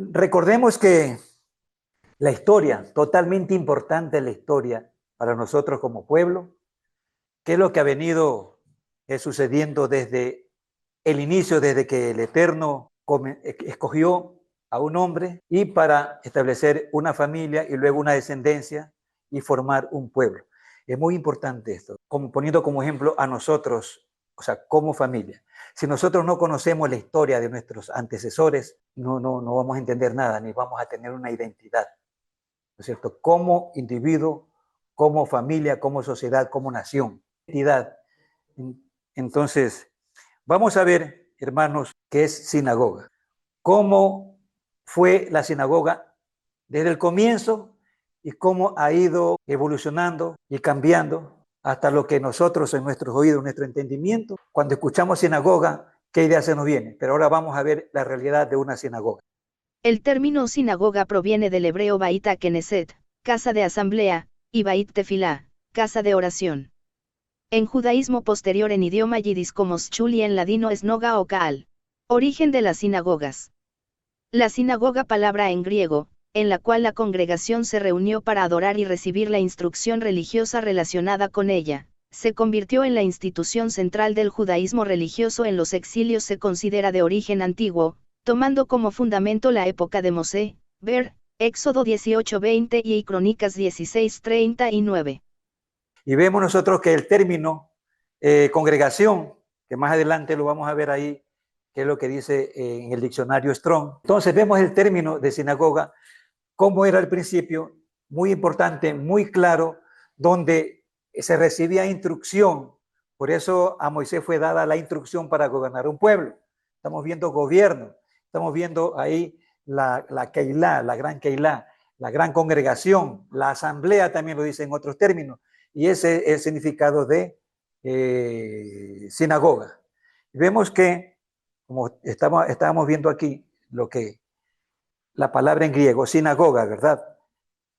Recordemos que la historia, totalmente importante la historia para nosotros como pueblo, qué es lo que ha venido sucediendo desde el inicio, desde que el Eterno escogió a un hombre y para establecer una familia y luego una descendencia y formar un pueblo. Es muy importante esto, como poniendo como ejemplo a nosotros, o sea, como familia. Si nosotros no conocemos la historia de nuestros antecesores, no vamos a entender nada, ni vamos a tener una identidad, ¿no es cierto? Como individuo, como familia, como sociedad, como nación. Identidad. Entonces, vamos a ver, hermanos, qué es sinagoga. Cómo fue la sinagoga desde el comienzo y cómo ha ido evolucionando y cambiando hasta lo que nosotros en nuestros oídos, en nuestro entendimiento, cuando escuchamos sinagoga, ¿qué idea se nos viene? Pero ahora vamos a ver la realidad de una sinagoga. El término sinagoga proviene del hebreo Bait HaKnesset, casa de asamblea, y Bait Tefilá, casa de oración. En judaísmo posterior en idioma yidis como shul y en ladino esnoga o kaal. Origen de las sinagogas. La sinagoga, palabra en griego, en la cual la congregación se reunió para adorar y recibir la instrucción religiosa relacionada con ella, se convirtió en la institución central del judaísmo religioso en los exilios. Se considera de origen antiguo, tomando como fundamento la época de Mosé, ver, Éxodo 18:20 y Crónicas 16:39. Y vemos nosotros que el término congregación, que más adelante lo vamos a ver ahí, que es lo que dice en el diccionario Strong. Entonces vemos el término de sinagoga, como era al principio, muy importante, muy claro, donde se recibía instrucción. Por eso a Moisés fue dada la instrucción para gobernar un pueblo. Estamos viendo gobierno, estamos viendo ahí la Keilah, la gran Keilah, la gran congregación, la asamblea también lo dice en otros términos, y ese es el significado de sinagoga. Vemos que, como estábamos viendo aquí, lo que la palabra en griego, sinagoga, ¿verdad?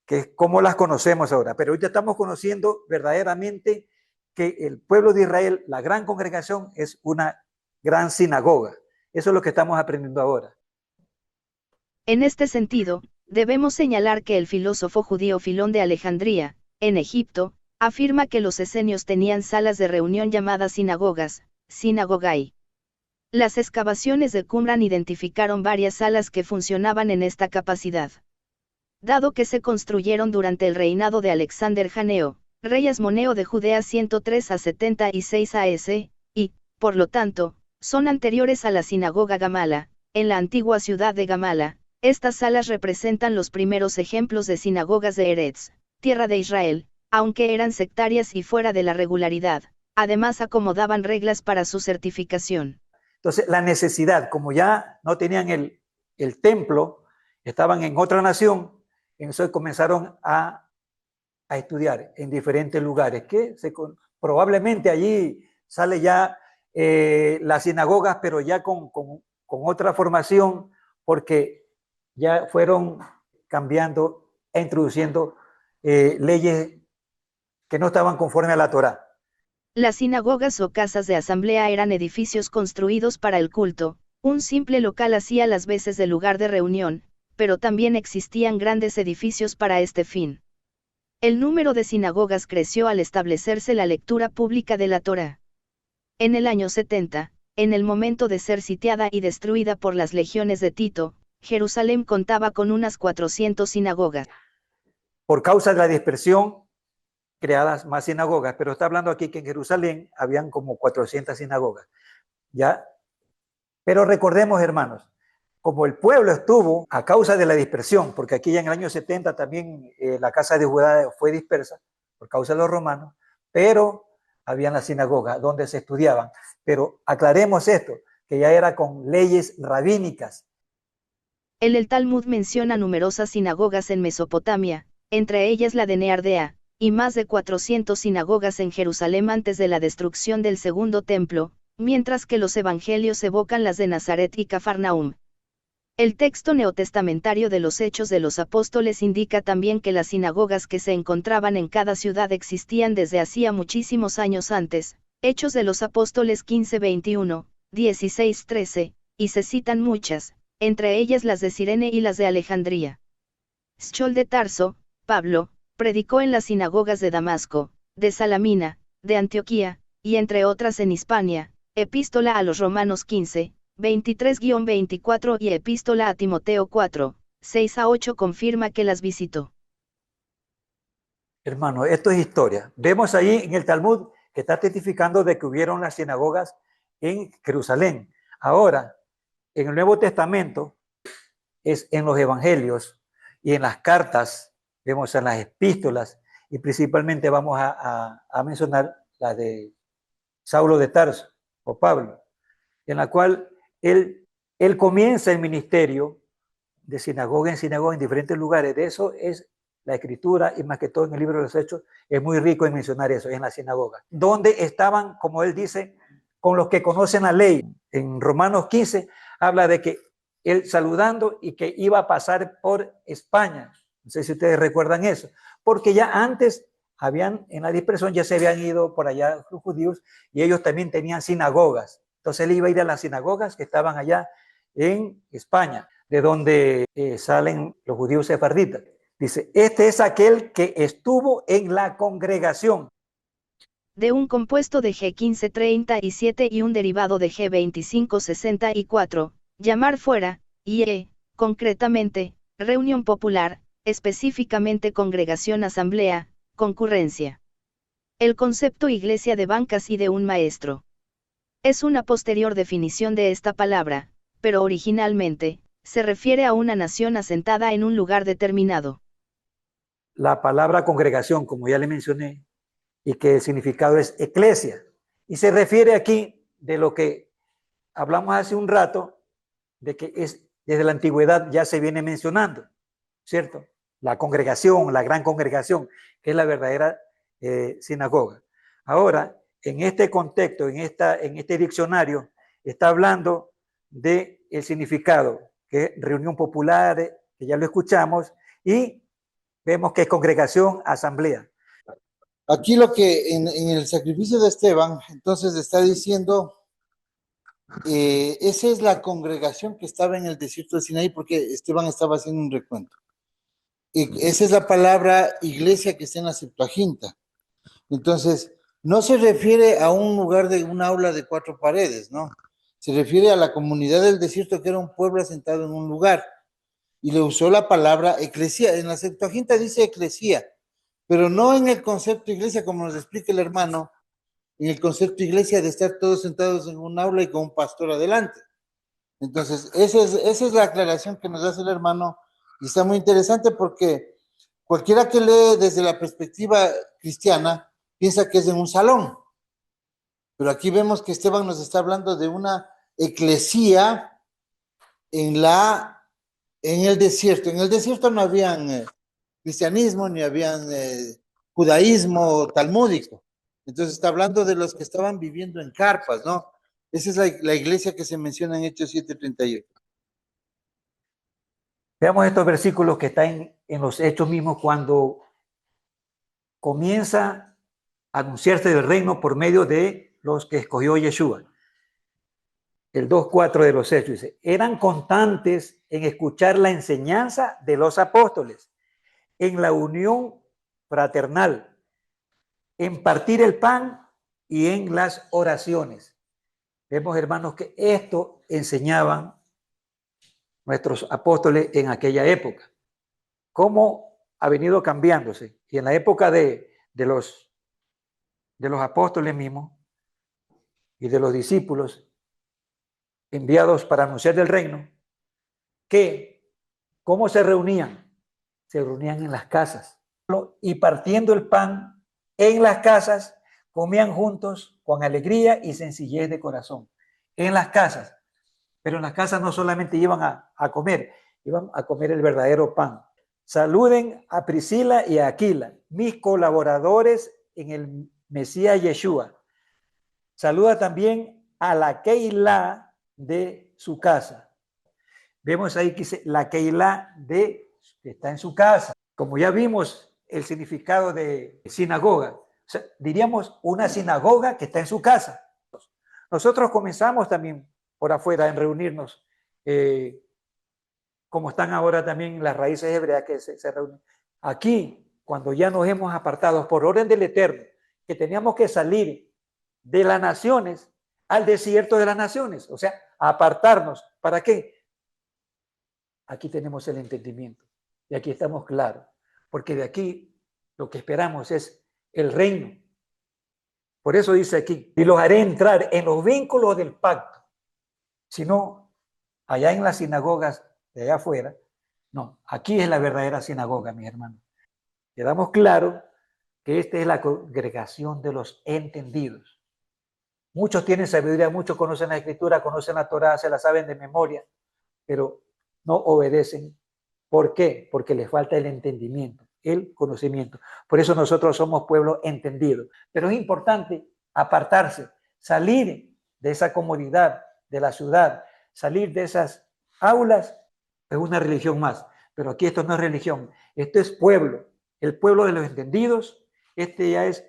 Que es como las conocemos ahora, pero hoy ya estamos conociendo verdaderamente que el pueblo de Israel, la gran congregación, es una gran sinagoga. Eso es lo que estamos aprendiendo ahora. En este sentido, debemos señalar que el filósofo judío Filón de Alejandría, en Egipto, afirma que los esenios tenían salas de reunión llamadas sinagogas, sinagogai. Las excavaciones de Qumran identificaron varias salas que funcionaban en esta capacidad. Dado que se construyeron durante el reinado de Alexander Janeo, rey asmoneo de Judea 103 a 76 a.C., y, por lo tanto, son anteriores a la sinagoga Gamala, en la antigua ciudad de Gamala, estas salas representan los primeros ejemplos de sinagogas de Eretz, tierra de Israel, aunque eran sectarias y fuera de la regularidad, además acomodaban reglas para su certificación. Entonces, la necesidad, como ya no tenían el templo, estaban en otra nación, entonces comenzaron a estudiar en diferentes lugares, que probablemente allí sale ya las sinagogas, pero ya con otra formación, porque ya fueron cambiando e introduciendo leyes que no estaban conforme a la Torá. Las sinagogas o casas de asamblea eran edificios construidos para el culto, un simple local hacía las veces de lugar de reunión, pero también existían grandes edificios para este fin. El número de sinagogas creció al establecerse la lectura pública de la Torá. En el año 70, en el momento de ser sitiada y destruida por las legiones de Tito, Jerusalén contaba con unas 400 sinagogas. Por causa de la dispersión, creadas más sinagogas, pero está hablando aquí que en Jerusalén habían como 400 sinagogas, ¿ya? Pero recordemos, hermanos, como el pueblo estuvo a causa de la dispersión, porque aquí ya en el año 70 también la casa de Judá fue dispersa por causa de los romanos, pero habían las sinagogas donde se estudiaban. Pero aclaremos esto, que ya era con leyes rabínicas. El Talmud menciona numerosas sinagogas en Mesopotamia, entre ellas la de Neardea, y más de 400 sinagogas en Jerusalén antes de la destrucción del segundo templo, mientras que los evangelios evocan las de Nazaret y Cafarnaum. El texto neotestamentario de los Hechos de los Apóstoles indica también que las sinagogas que se encontraban en cada ciudad existían desde hacía muchísimos años antes, Hechos de los Apóstoles 15:21, 16:13, y se citan muchas, entre ellas las de Cirene y las de Alejandría. Schol de Tarso, Pablo, predicó en las sinagogas de Damasco, de Salamina, de Antioquía, y entre otras en Hispania, Epístola a los Romanos 15, 23-24 y Epístola a Timoteo 4, 6-8 confirma que las visitó. Hermano, esto es historia. Vemos ahí en el Talmud que está testificando de que hubieron las sinagogas en Jerusalén. Ahora, en el Nuevo Testamento, es en los evangelios y en las cartas, vemos en las epístolas, y principalmente vamos a mencionar la de Saulo de Tarso o Pablo, en la cual él comienza el ministerio de sinagoga en sinagoga en diferentes lugares. De eso es la escritura, y más que todo en el libro de los Hechos, es muy rico en mencionar eso, en la sinagoga, donde estaban, como él dice, con los que conocen la ley. En Romanos 15 habla de que él saludando y que iba a pasar por España. No sé si ustedes recuerdan eso, porque ya antes habían, en la dispersión ya se habían ido por allá los judíos y ellos también tenían sinagogas. Entonces él iba a ir a las sinagogas que estaban allá en España, de donde salen los judíos sefarditas. Dice, este es aquel que estuvo en la congregación. De un compuesto de G1537 y un derivado de G2564, llamar fuera, y concretamente, reunión popular, específicamente congregación, asamblea, concurrencia. El concepto iglesia de bancas y de un maestro. Es una posterior definición de esta palabra, pero originalmente, se refiere a una nación asentada en un lugar determinado. La palabra congregación, como ya le mencioné, y que el significado es eclesia. Y se refiere aquí de lo que hablamos hace un rato, de que es desde la antigüedad ya se viene mencionando, ¿cierto? La congregación, la gran congregación, que es la verdadera sinagoga. Ahora, en este contexto, en este diccionario, está hablando del significado, que es reunión popular, que ya lo escuchamos, y vemos que es congregación, asamblea. Aquí lo que en el sacrificio de Esteban, entonces está diciendo, esa es la congregación que estaba en el desierto de Sinaí, porque Esteban estaba haciendo un recuento. Y esa es la palabra iglesia que está en la Septuaginta. Entonces, no se refiere a un lugar de un aula de 4 paredes, ¿no? Se refiere a la comunidad del desierto, que era un pueblo asentado en un lugar. Y le usó la palabra eclesia. En la Septuaginta dice eclesia, pero no en el concepto iglesia, como nos explica el hermano, en el concepto iglesia de estar todos sentados en un aula y con un pastor adelante. Entonces, esa es la aclaración que nos hace el hermano, y está muy interesante porque cualquiera que lee desde la perspectiva cristiana piensa que es en un salón, pero aquí vemos que Esteban nos está hablando de una eclesía en el desierto. En el desierto no habían cristianismo, ni habían judaísmo talmúdico. Entonces está hablando de los que estaban viviendo en carpas, ¿no? Esa es la iglesia que se menciona en Hechos 7:38. Veamos estos versículos que están en los Hechos mismos, cuando comienza a anunciarse del reino por medio de los que escogió Yeshua. El 2:4 de los Hechos dice, eran constantes en escuchar la enseñanza de los apóstoles, en la unión fraternal, en partir el pan y en las oraciones. Vemos, hermanos, que esto enseñaban nuestros apóstoles en aquella época. ¿Cómo ha venido cambiándose? Y en la época de los apóstoles mismos y de los discípulos enviados para anunciar el reino, que ¿cómo se reunían? Se reunían en las casas y partiendo el pan en las casas, comían juntos con alegría y sencillez de corazón. En las casas. Pero en las casas no solamente iban a comer, iban a comer el verdadero pan. Saluden a Priscila y a Aquila, mis colaboradores en el Mesías Yeshua. Saluda también a la Keilah de su casa. Vemos ahí que dice la Keilah que está en su casa. Como ya vimos el significado de sinagoga, o sea, diríamos una sinagoga que está en su casa. Nosotros comenzamos también por afuera en reunirnos como están ahora también las raíces hebreas que se reúnen. Aquí, cuando ya nos hemos apartado por orden del Eterno, que teníamos que salir de las naciones al desierto de las naciones, o sea, apartarnos. ¿Para qué? Aquí tenemos el entendimiento y aquí estamos claros, porque de aquí lo que esperamos es el reino. Por eso dice aquí, y los haré entrar en los vínculos del pacto. Si no, allá en las sinagogas de allá afuera, no, aquí es la verdadera sinagoga, mis hermanos. Quedamos claros que esta es la congregación de los entendidos. Muchos tienen sabiduría, muchos conocen la Escritura, conocen la Torá, se la saben de memoria, pero no obedecen. ¿Por qué? Porque les falta el entendimiento, el conocimiento. Por eso nosotros somos pueblo entendido. Pero es importante apartarse, salir de esa comodidad de la ciudad, salir de esas aulas. Es una religión más, pero aquí esto no es religión, esto es pueblo, el pueblo de los entendidos. Este ya es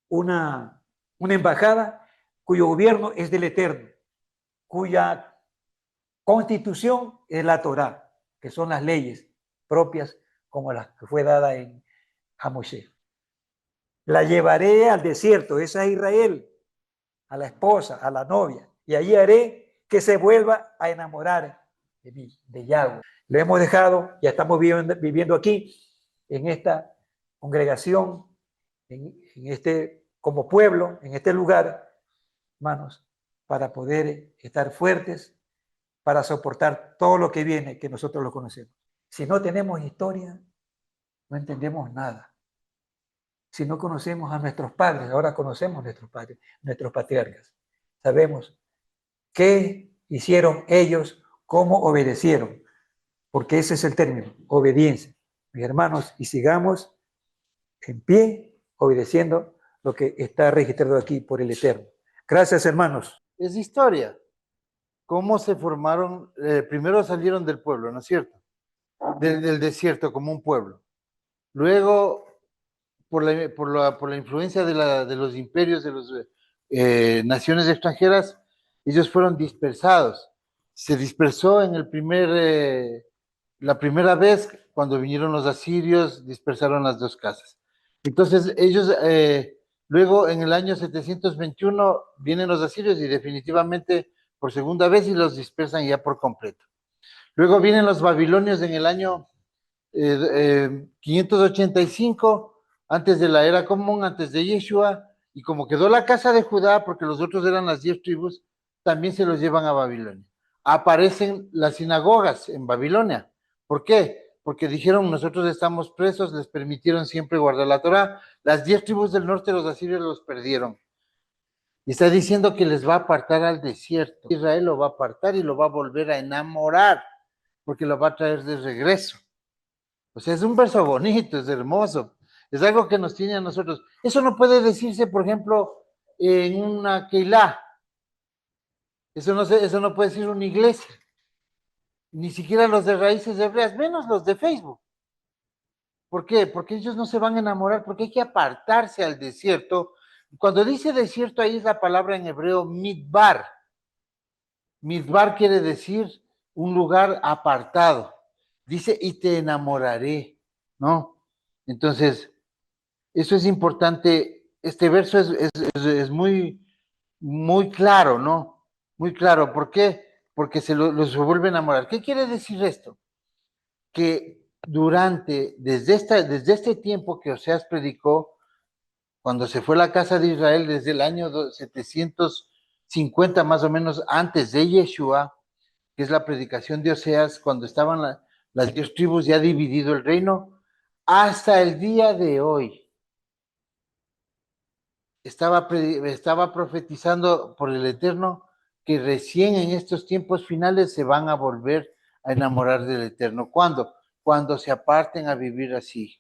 una embajada cuyo gobierno es del Eterno, cuya constitución es la Torá, que son las leyes propias como las que fue dada a Moisés. La llevaré al desierto, esa es Israel, a la esposa, a la novia, y allí haré que se vuelva a enamorar de mí, de Yahweh. Lo hemos dejado, ya estamos viviendo aquí, en esta congregación, como pueblo, en este lugar, hermanos, para poder estar fuertes, para soportar todo lo que viene, que nosotros lo conocemos. Si no tenemos historia, no entendemos nada. Si no conocemos a nuestros padres, ahora conocemos a nuestros padres, nuestros patriarcas. Sabemos qué hicieron ellos, cómo obedecieron, porque ese es el término, obediencia. Mis hermanos, y sigamos en pie, obedeciendo lo que está registrado aquí por el Eterno. Gracias, hermanos. Es historia. ¿Cómo se formaron? Primero salieron del pueblo, ¿no es cierto? Del desierto como un pueblo. Luego, por la influencia de los imperios, de las naciones extranjeras, ellos fueron dispersados. Se dispersó en la primera vez cuando vinieron los asirios, dispersaron las dos casas. Entonces ellos, luego en el año 721 vienen los asirios y definitivamente por segunda vez y los dispersan ya por completo. Luego vienen los babilonios en el año 585, antes de la era común, antes de Yeshua, y como quedó la casa de Judá, porque los otros eran las 10 tribus, también se los llevan a Babilonia. Aparecen las sinagogas en Babilonia. ¿Por qué? Porque dijeron, nosotros estamos presos, les permitieron siempre guardar la Torá. Las 10 tribus del norte, los asirios los perdieron. Y está diciendo que les va a apartar al desierto. Israel lo va a apartar y lo va a volver a enamorar, porque lo va a traer de regreso. O sea, es un verso bonito, es hermoso, es algo que nos tiene a nosotros. Eso no puede decirse, por ejemplo, en una Keilah. Eso no puede decir una iglesia. Ni siquiera los de raíces hebreas, menos los de Facebook. ¿Por qué? Porque ellos no se van a enamorar, porque hay que apartarse al desierto. Cuando dice desierto, ahí es la palabra en hebreo midbar. Midbar quiere decir un lugar apartado. Dice, y te enamoraré, ¿no? Entonces, eso es importante. Este verso es muy, muy claro, ¿no? Muy claro. ¿Por qué? Porque se vuelve a enamorar. ¿Qué quiere decir esto? Que desde este tiempo que Oseas predicó, cuando se fue a la casa de Israel, desde el año 750 más o menos antes de Yeshua, que es la predicación de Oseas, cuando estaban las 10 tribus ya dividido el reino, hasta el día de hoy. Estaba profetizando por el Eterno que recién en estos tiempos finales se van a volver a enamorar del Eterno. ¿Cuándo? Cuando se aparten a vivir así,